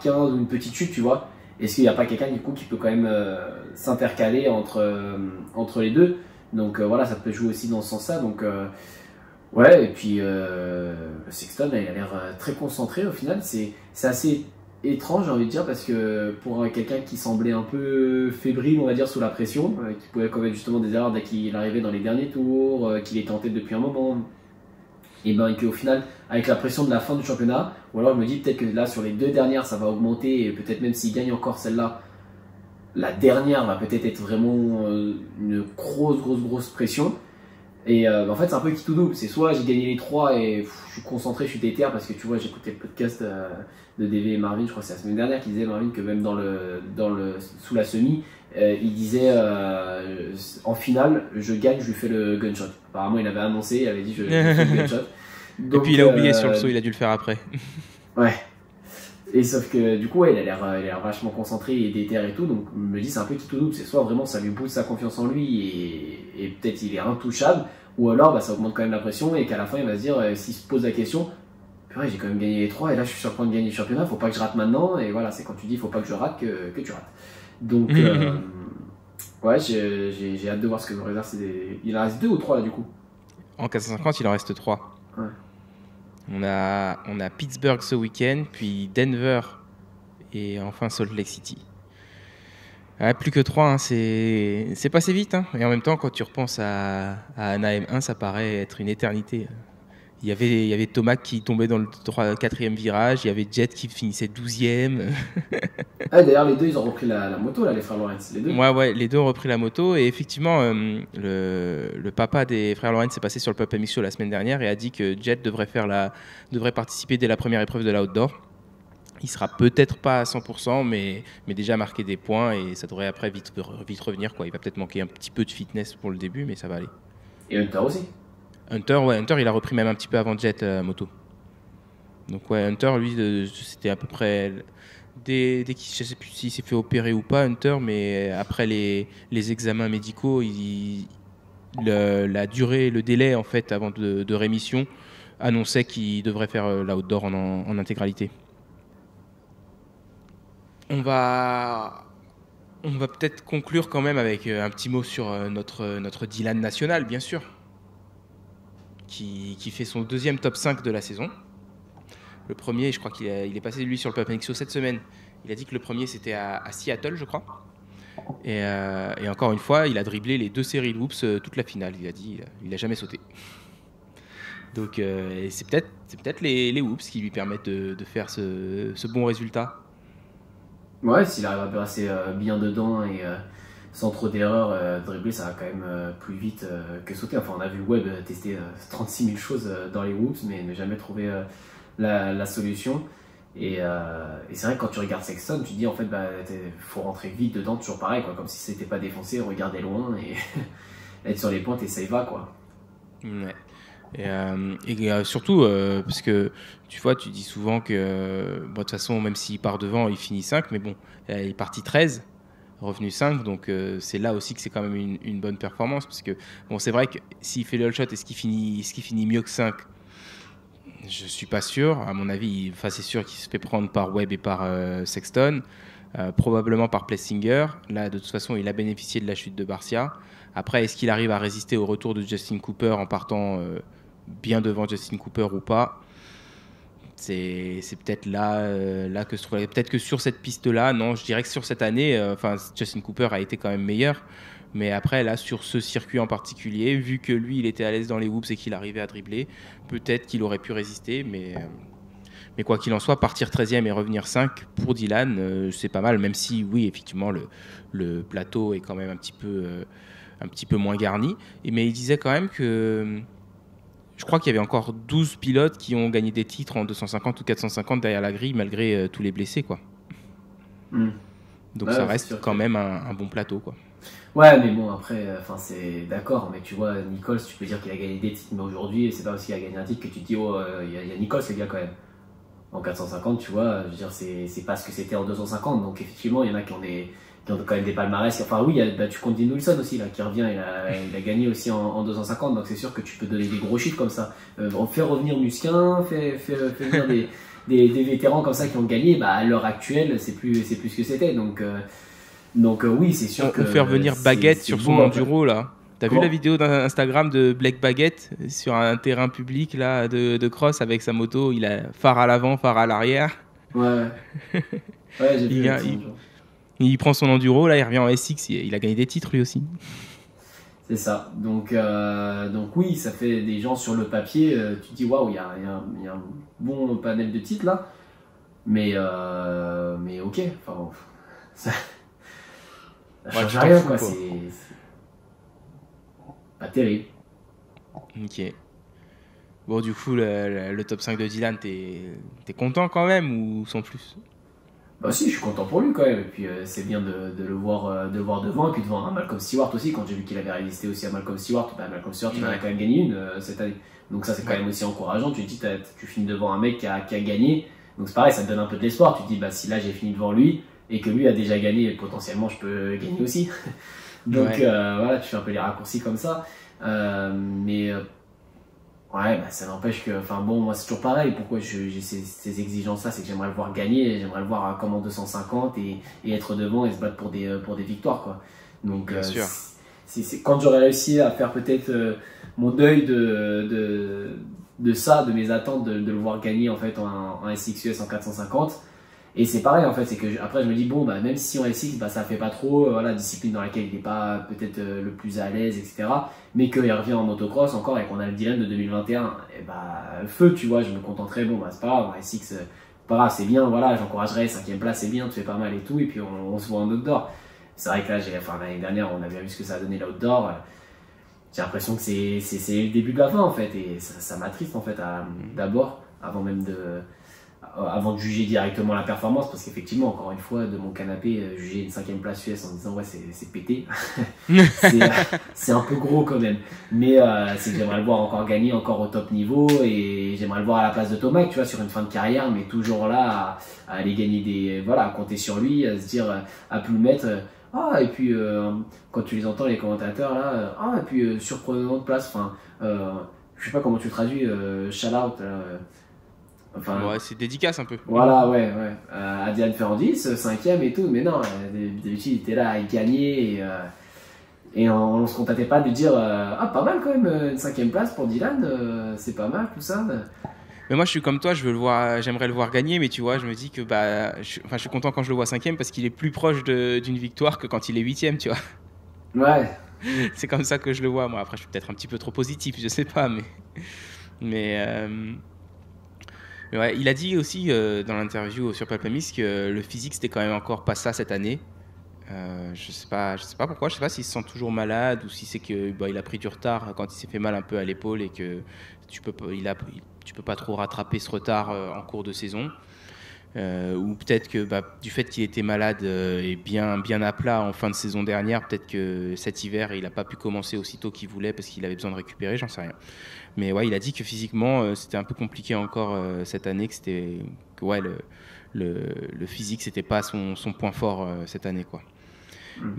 15 ou une petite chute, tu vois. Est-ce qu'il n'y a pas quelqu'un du coup qui peut quand même s'intercaler entre les deux? Donc voilà, ça peut jouer aussi dans ce sens-là. Donc ouais, et puis Sexton, il a l'air très concentré au final. C'est assez étrange, j'ai envie de dire, parce que pour quelqu'un qui semblait un peu fébrile, on va dire, sous la pression, qui pouvait commettre justement des erreurs dès qu'il arrivait dans les derniers tours, qu'il est tenté depuis un moment, et ben qu'au final, avec la pression de la fin du championnat, ou alors je me dis peut-être que là, sur les 2 dernières, ça va augmenter, et peut-être même s'il gagne encore celle-là, la dernière va peut-être être vraiment une grosse pression. Et en fait, c'est un peu qui tout double. C'est soit j'ai gagné les 3 et je suis concentré, je suis déter, parce que tu vois, j'écoutais le podcast de DV et Marvin, je crois que c'est la semaine dernière, qui disait, Marvin, que même sous la semi, il disait en finale, je gagne, je lui fais le gunshot. Apparemment, il avait annoncé, il avait dit je fais le gunshot. Donc, et puis il a oublié sur le saut, il a dû le faire après. Ouais. Et sauf que du coup, ouais, il a l'air vachement concentré et déter et tout, donc je me dis c'est un peu qui tout double. C'est soit vraiment ça lui booste sa confiance en lui et peut-être il est intouchable, ou alors bah, ça augmente quand même la pression et qu'à la fin il va se dire, s'il se pose la question, purée, j'ai quand même gagné les 3 et là je suis sur le point de gagner le championnat, faut pas que je rate maintenant. Et voilà, c'est quand tu dis faut pas que je rate que tu rates. Donc ouais, j'ai hâte de voir ce que me réserve. Il en reste 2 ou 3 là du coup? En 450, il en reste 3. Ouais. On a Pittsburgh ce week-end, puis Denver et enfin Salt Lake City. Ouais, plus que 3, hein, c'est passé vite. Hein. Et en même temps, quand tu repenses à Anaheim 1, ça paraît être une éternité. Il y avait Thomas qui tombait dans le 4e virage, il y avait Jet qui finissait 12e. Ah, d'ailleurs, les deux, ils ont repris la moto, là, les frères Lawrence. Les deux. Ouais, les deux ont repris la moto. Et effectivement, le papa des frères Lawrence s'est passé sur le Papa Mix Show la semaine dernière et a dit que Jet devrait participer dès la première épreuve de l'outdoor. Il sera peut-être pas à 100%, mais déjà marqué des points et ça devrait après vite revenir, quoi. Il va peut-être manquer un petit peu de fitness pour le début, mais ça va aller. Et Hunter aussi. Hunter, il a repris même un petit peu avant Jet moto. Donc ouais, Hunter, lui, c'était à peu près je sais plus s'il s'est fait opérer ou pas, Hunter, mais après les examens médicaux, la durée, le délai en fait avant de rémission annonçait qu'il devrait faire l'outdoor en intégralité. On va peut-être conclure quand même avec un petit mot sur notre Dylan national, bien sûr, qui fait son 2e top 5 de la saison. Le premier, je crois qu'il est passé lui sur le Papa Mix Show cette semaine. Il a dit que le premier c'était à Seattle, je crois. Et encore une fois, il a dribblé les 2 séries de whoops toute la finale. Il a dit, il a jamais sauté. Donc c'est peut-être les whoops qui lui permettent de faire ce bon résultat. Ouais, s'il arrive à passer bien dedans et sans trop d'erreurs, dribbler ça va quand même plus vite que sauter. Enfin, on a vu Webb tester 36 000 choses dans les whoops, mais ne jamais trouver la solution. Et c'est vrai que quand tu regardes Sexton, tu te dis en fait, faut rentrer vite dedans, toujours pareil, quoi, comme si c'était pas défoncé, regarder loin et être sur les pointes et ça y va, quoi. Ouais. Surtout, parce que tu vois, tu dis souvent que bon, de toute façon, même s'il part devant, il finit 5, mais bon, il est parti 13, revenu 5, donc c'est là aussi que c'est quand même une bonne performance, parce que bon, c'est vrai que s'il fait le all shot, est-ce qu'il finit mieux que 5? Je suis pas sûr. À mon avis, enfin, c'est sûr qu'il se fait prendre par Webb et par Sexton, probablement par Plessinger. Là, de toute façon, il a bénéficié de la chute de Barcia. Après, est-ce qu'il arrive à résister au retour de Justin Cooper en partant bien devant Justin Cooper ou pas? C'est peut-être là que je trouve. Peut-être que sur cette piste-là, non, je dirais que sur cette année, Justin Cooper a été quand même meilleur. Mais après, là, sur ce circuit en particulier, vu que lui, il était à l'aise dans les whoops et qu'il arrivait à dribbler, peut-être qu'il aurait pu résister. Mais quoi qu'il en soit, partir 13e et revenir 5 pour Dylan, c'est pas mal. Même si, oui, effectivement, le plateau est quand même un petit peu moins garni. Mais il disait quand même que je crois qu'il y avait encore 12 pilotes qui ont gagné des titres en 250 ou 450 derrière la grille, malgré tous les blessés, quoi. Donc Ouais, ça c'est reste sûr quand que- même un bon plateau, quoi. Ouais, mais bon, après, c'est d'accord, mais tu vois, Nichols, tu peux dire qu'il a gagné des titres, mais aujourd'hui, c'est pas parce qu'il a gagné un titre que tu te dis, oh, il y a Nichols, le gars, quand même. En 450, tu vois, je veux dire, c'est pas ce que c'était en 250, donc effectivement, il y en a qui ont quand même des palmarès. Enfin, oui, tu comptes Dean Wilson aussi, là, qui revient, il a gagné aussi en 250, donc c'est sûr que tu peux donner des gros chiffres comme ça. On fait revenir Musquin, fait venir des vétérans comme ça qui ont gagné, bah, à l'heure actuelle, c'est plus ce que c'était, donc oui, c'est sûr que On fait revenir Baguette c'est sur beau son après. enduro, là. T'as vu la Comment? vidéo d'Instagram de Blake Baguette sur un terrain public là, de cross avec sa moto? Il a phare à l'avant, phare à l'arrière. Ouais, ouais, j'ai Il, vu vient, son il, jour. il prend son enduro, là, il revient en SX. Il a gagné des titres lui aussi. C'est ça. Donc oui, ça fait des gens sur le papier. Tu te dis waouh, il y a un bon panel de titres là. Mais ok. Enfin, ça, ça Ouais, change tu t'en rien fous, quoi. quoi. C'est pas terrible. Ok. Bon, du coup, le top 5 de Dylan, t'es content quand même ou sans plus? Bah si, je suis content pour lui quand même. Et puis c'est bien de le voir, devant et puis devant un Malcolm Stewart aussi. Quand j'ai vu qu'il avait résisté aussi à Malcolm Stewart, bah, Malcolm Stewart il en a Ouais. quand même gagné une cette année. Donc ça c'est quand Ouais. même aussi encourageant. Tu te dis tu finis devant un mec qui a gagné. Donc c'est pareil, ça te donne un peu de l'espoir. Tu te dis bah si là j'ai fini devant lui et que lui a déjà gagné, potentiellement je peux gagner aussi. Donc Ouais. voilà, tu fais un peu les raccourcis comme ça. Mais ouais, bah, ça n'empêche que, enfin bon, moi c'est toujours pareil. Pourquoi j'ai ces exigences-là, c'est que j'aimerais le voir gagner, j'aimerais le voir comme en 250 et être devant et se battre pour des victoires, quoi. Donc, Bien sûr. quand j'aurais réussi à faire peut-être mon deuil de ça, de mes attentes, de le voir gagner en fait en SXUS en 450. Et c'est pareil en fait, c'est que après je me dis bon bah même si en SX bah ça fait pas trop, voilà, discipline dans laquelle il n'est pas peut-être le plus à l'aise, etc. Mais qu'il revient en motocross encore et qu'on a le Dylan de 2021, et bah feu tu vois, je me contenterai, bon bah c'est pas grave, en SX, pas grave, c'est bien, voilà, j'encouragerai, 5ème place c'est bien, tu fais pas mal et tout, et puis on se voit en outdoor. C'est vrai que là, l'année dernière, on a bien vu ce que ça a donné l'outdoor. J'ai l'impression que c'est le début de la fin en fait, et ça m'attriste en fait d'abord, avant de juger directement la performance, parce qu'effectivement, encore une fois, de mon canapé, juger une 5ème place US en disant ouais, c'est pété, c'est c'est un peu gros quand même. Mais c'est que j'aimerais le voir encore gagner, encore au top niveau, et j'aimerais le voir à la place de Tomac, tu vois, sur une fin de carrière, mais toujours là à aller gagner voilà, à compter sur lui, à se dire, à plus le mettre. Ah, et puis quand tu les entends, les commentateurs là, et puis surprenante place, enfin, je sais pas comment tu traduis, shout out, enfin. Ouais, c'est dédicace un peu. Voilà, ouais. À Diane Ferrandis, 5ème et tout, mais non, d'habitude il était là à gagner et on se contentait pas de dire ah, pas mal quand même, une 5ème place pour Dylan, c'est pas mal tout ça. Mais moi, je suis comme toi, j'aimerais le voir gagner, mais tu vois, je me dis que je suis content quand je le vois 5ème parce qu'il est plus proche d'une victoire que quand il est 8ème, tu vois. Ouais, C'est comme ça que je le vois. Moi, après, je suis peut-être un petit peu trop positif, je sais pas, mais ouais, il a dit aussi dans l'interview sur Palpamis que le physique c'était quand même encore pas ça cette année. Je sais pas pourquoi, je sais pas s'il se sent toujours malade ou si c'est que il a pris du retard quand il s'est fait mal un peu à l'épaule et que tu peux pas trop rattraper ce retard en cours de saison. ou peut-être que du fait qu'il était malade et bien à plat en fin de saison dernière, peut-être que cet hiver il n'a pas pu commencer aussitôt qu'il voulait parce qu'il avait besoin de récupérer, j'en sais rien. Mais ouais, il a dit que physiquement c'était un peu compliqué encore cette année, le physique c'était pas son point fort cette année, quoi.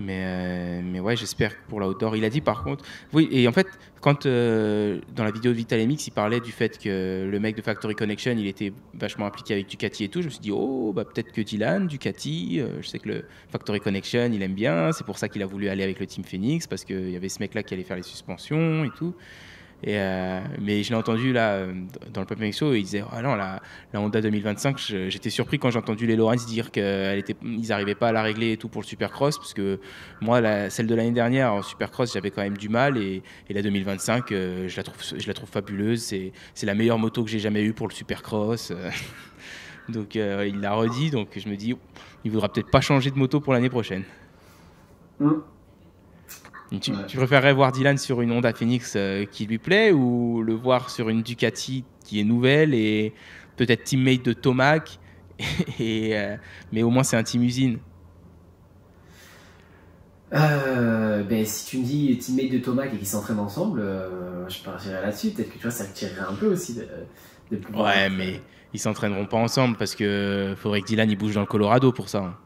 Mais ouais, j'espère que pour l'outdoor. Il a dit par contre, oui, et en fait, quand dans la vidéo de Vital MX, il parlait du fait que le mec de Factory Connection, il était vachement impliqué avec Ducati et tout, je me suis dit, oh, peut-être que Dylan, Ducati, je sais que le Factory Connection, il aime bien, c'est pour ça qu'il a voulu aller avec le Team Phoenix, parce qu'il y avait ce mec-là qui allait faire les suspensions et tout. Mais je l'ai entendu là dans le Pop Mix Show, il disait ah non, la Honda 2025, j'étais surpris quand j'ai entendu les Lawrence dire qu'ils n'arrivaient pas à la régler et tout pour le Supercross, parce que moi celle de l'année dernière en Supercross j'avais quand même du mal, et la 2025 je la trouve fabuleuse, c'est la meilleure moto que j'ai jamais eue pour le Supercross. Donc il l'a redit, donc je me dis il voudra peut-être pas changer de moto pour l'année prochaine. Tu préférerais voir Dylan sur une Honda Phoenix qui lui plaît, ou le voir sur une Ducati qui est nouvelle et peut-être teammate de Tomac, mais au moins c'est un team usine? Si tu me dis teammate de Tomac et qu'ils s'entraînent ensemble, je partirais là-dessus. Peut-être que tu vois, ça te tirerait un peu aussi de pouvoir. Ouais, mais ils s'entraîneront pas ensemble parce que faudrait que Dylan il bouge dans le Colorado pour ça.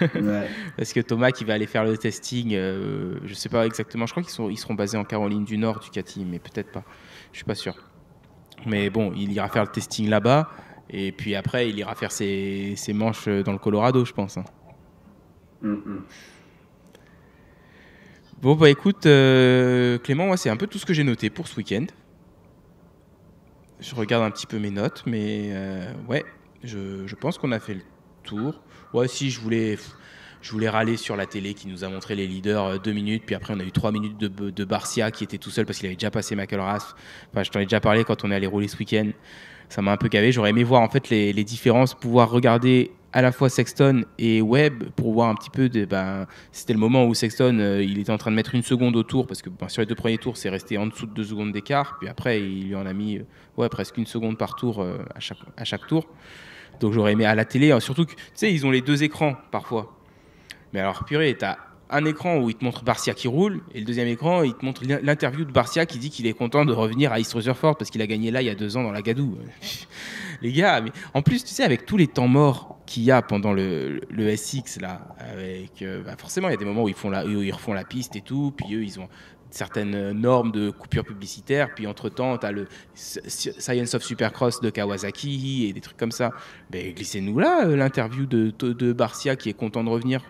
Ouais. Parce que Tomac il va aller faire le testing, je sais pas exactement, je crois qu'ils seront basés en Caroline du Nord, Ducati, mais peut-être pas, je suis pas sûr. Mais bon, il ira faire le testing là-bas et puis après il ira faire ses manches dans le Colorado, je pense. Bon écoute Clément, moi c'est un peu tout ce que j'ai noté pour ce week-end. Je regarde un petit peu mes notes, mais ouais, je pense qu'on a fait le tour. Ouais, si je voulais râler sur la télé qui nous a montré les leaders 2 minutes, puis après on a eu 3 minutes de Barcia qui était tout seul parce qu'il avait déjà passé McElrath. Enfin, je t'en ai déjà parlé quand on est allé rouler ce week-end. Ça m'a un peu gavé. J'aurais aimé voir en fait les différences, pouvoir regarder à la fois Sexton et Webb pour voir un petit peu c'était le moment où Sexton il était en train de mettre 1 seconde au tour, parce que sur les 2 premiers tours c'est resté en dessous de 2 secondes d'écart, puis après il lui en a mis presque 1 seconde par tour à chaque tour. Donc j'aurais aimé à la télé, surtout que tu sais ils ont les 2 écrans parfois. Mais alors purée, t'as un écran où il te montre Barcia qui roule, et le deuxième écran il te montre l'interview de Barcia qui dit qu'il est content de revenir à East Rutherford parce qu'il a gagné là il y a 2 ans dans la Gadoue. Les gars, mais en plus tu sais avec tous les temps morts qu'il y a pendant le SX là, avec forcément il y a des moments où ils refont la piste et tout, puis eux ils ont certaines normes de coupure publicitaire, puis entre-temps, tu as le Science of Supercross de Kawasaki et des trucs comme ça. Mais glissez-nous là l'interview de Barcia qui est content de revenir.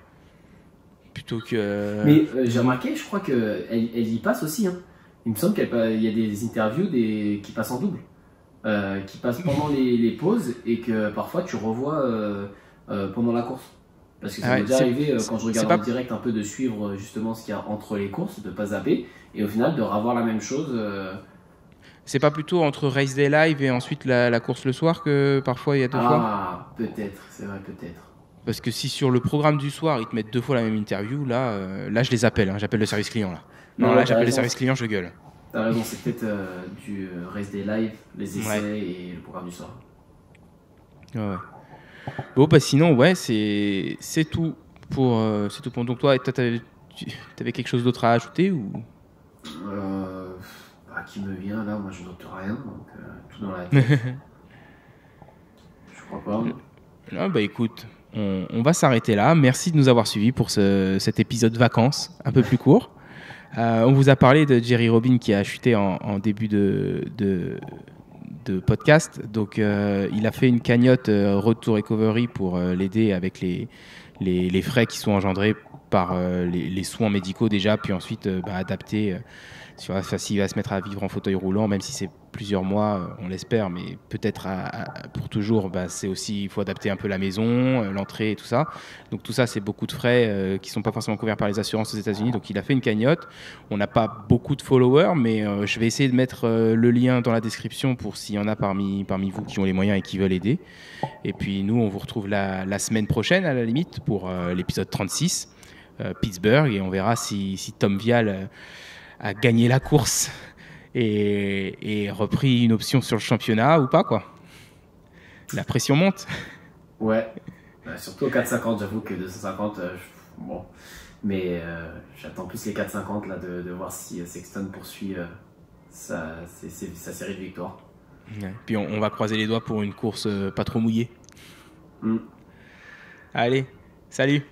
Plutôt que... Mais j'ai remarqué, je crois qu'elle y passe aussi. Hein. Il me semble qu'il y a des interviews qui passent en double, qui passent pendant les pauses, et que parfois tu revois pendant la course. Parce que ça m'est déjà arrivé quand je regarde en direct un peu de suivre justement ce qu'il y a entre les courses, de pas zapper, et au final de revoir la même chose. C'est pas plutôt entre Race Day Live et ensuite la course le soir que parfois il y a 2 fois? Ah, peut-être, c'est vrai, peut-être. Parce que si sur le programme du soir ils te mettent 2 fois la même interview, là je les appelle, j'appelle le service client là. Non, là j'appelle le service client, je gueule. T'as raison, c'est peut-être du Race Day Live, les essais et le programme du soir. Ouais. Bon sinon c'est tout pour donc toi t'avais quelque chose d'autre à ajouter ou qui me vient là, moi je note rien, donc tout dans la tête. Je crois pas. Non, écoute, on va s'arrêter là. Merci de nous avoir suivis pour cet épisode vacances un peu plus court. On vous a parlé de Jerry Robin qui a chuté en début de podcast. Donc, il a fait une cagnotte Road to Recovery pour l'aider avec les frais qui sont engendrés par les soins médicaux déjà, puis ensuite adapter s'il va se mettre à vivre en fauteuil roulant, même si c'est plusieurs mois, on l'espère, mais peut-être pour toujours, c'est aussi, il faut adapter un peu la maison, l'entrée et tout ça. Donc tout ça, c'est beaucoup de frais qui ne sont pas forcément couverts par les assurances aux États-Unis. Donc il a fait une cagnotte. On n'a pas beaucoup de followers, mais je vais essayer de mettre le lien dans la description pour s'il y en a parmi vous qui ont les moyens et qui veulent aider. Et puis nous, on vous retrouve la semaine prochaine, à la limite, pour l'épisode 36, Pittsburgh, et on verra si Tom Vial a gagné la course et repris une option sur le championnat ou pas, quoi. La pression monte. Ouais, surtout au 4,50, j'avoue que 250, bon. Mais j'attends plus les 4,50 là de voir si Sexton poursuit sa série de victoires. Ouais. Puis on va croiser les doigts pour une course pas trop mouillée. Mm. Allez, salut!